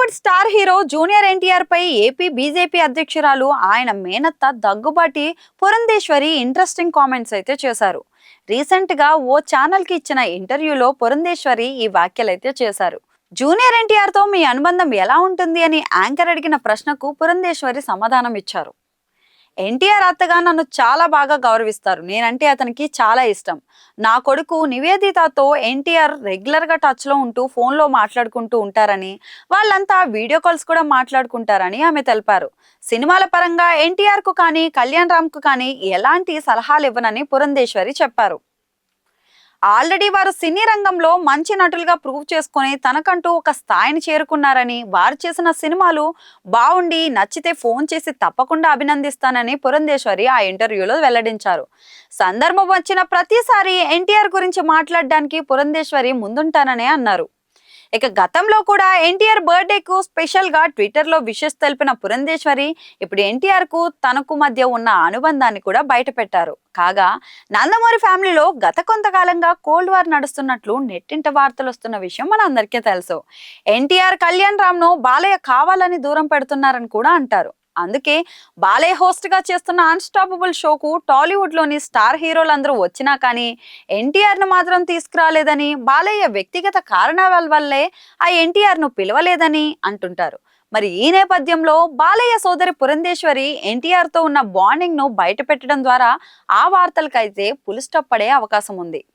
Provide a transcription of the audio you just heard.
Tollywood star hero junior NTR పై AP BJP అధ్యక్షురాలు ఆయన మేనత్త దగ్గుబాటి పురంధేశ్వరి ఇంట్రెస్టింగ్ కామెంట్స్ అయితే చేశారు. రీసెంట్ గా ఓ ఛానల్ కి ఇచ్చిన ఇంటర్వ్యూలో పురంధేశ్వరి ఈ వ్యాఖ్యలైతే చేశారు. జూనియర్ ఎన్టీఆర్ తో మీ అనుబంధం ఎలా ఉంటుంది అని యాంకర్ అడిగిన ప్రశ్నకు పురంధేశ్వరి సమాధానం ఇచ్చారు. ఎన్టీఆర్ అత్తగా నన్ను చాలా బాగా గౌరవిస్తారు. నేనంటే అతనికి చాలా ఇష్టం. నా కొడుకు నివేదితతో ఎన్టీఆర్ రెగ్యులర్ గా టచ్ లో ఉంటూ ఫోన్ లో మాట్లాడుకుంటూ ఉంటారని, వాళ్ళంతా వీడియో కాల్స్ కూడా మాట్లాడుకుంటారని ఆమె తెలిపారు. సినిమాల పరంగా ఎన్టీఆర్ కు కానీ కళ్యాణ్ రామ్ కు కానీ ఎలాంటి సలహాలు ఇవ్వనని పురంధేశ్వరి చెప్పారు. ఆల్రెడీ వారు సినీ రంగంలో మంచి నటులుగా ప్రూవ్ చేసుకుని తనకంటూ ఒక స్థాయిని చేరుకున్నారని, వారు చేసిన సినిమాలు బాగుండి నచ్చితే ఫోన్ చేసి తప్పకుండా అభినందిస్తానని పురంధేశ్వరి ఆ ఇంటర్వ్యూలో వెల్లడించారు. సందర్భం వచ్చిన ప్రతిసారి ఎన్టీఆర్ గురించి మాట్లాడడానికి పురంధేశ్వరి ముందుంటానని అన్నారు. ఇక గతంలో కూడా ఎన్టీఆర్ బర్త్డే కు స్పెషల్ గా ట్విట్టర్ లో విషెస్ తెలిపిన పురంధేశ్వరి ఇప్పుడు ఎన్టీఆర్ కు తనకు మధ్య ఉన్న అనుబంధాన్ని కూడా బయట పెట్టారు. కాగా నందమూరి ఫ్యామిలీలో గత కొంతకాలంగా కోల్డ్ వార్ నడుస్తున్నట్లు నెట్టింట వార్తలు వస్తున్న విషయం మన అందరికీ తెలుసు. ఎన్టీఆర్ కళ్యాణ్ రామ్ ను బాలయ్య కావాలని దూరం పెడుతున్నారని కూడా అంటారు. అందుకే బాలయ్య హోస్ట్ గా చేస్తున్న అన్స్టాపబుల్ షోకు టాలీవుడ్ లోని స్టార్ హీరోలందరూ వచ్చినా కానీ ఎన్టీఆర్ ను మాత్రం తీసుకురాలేదని, బాలయ్య వ్యక్తిగత కారణాల వల్లే ఆ ఎన్టీఆర్ ను పిలవలేదని అంటుంటారు. మరి ఈ నేపథ్యంలో బాలయ్య సోదరి పురంధేశ్వరి ఎన్టీఆర్ తో ఉన్న బాండింగ్ ను బయట పెట్టడం ద్వారా ఆ వార్తలకైతే పులి స్టాప్ పడే అవకాశం ఉంది.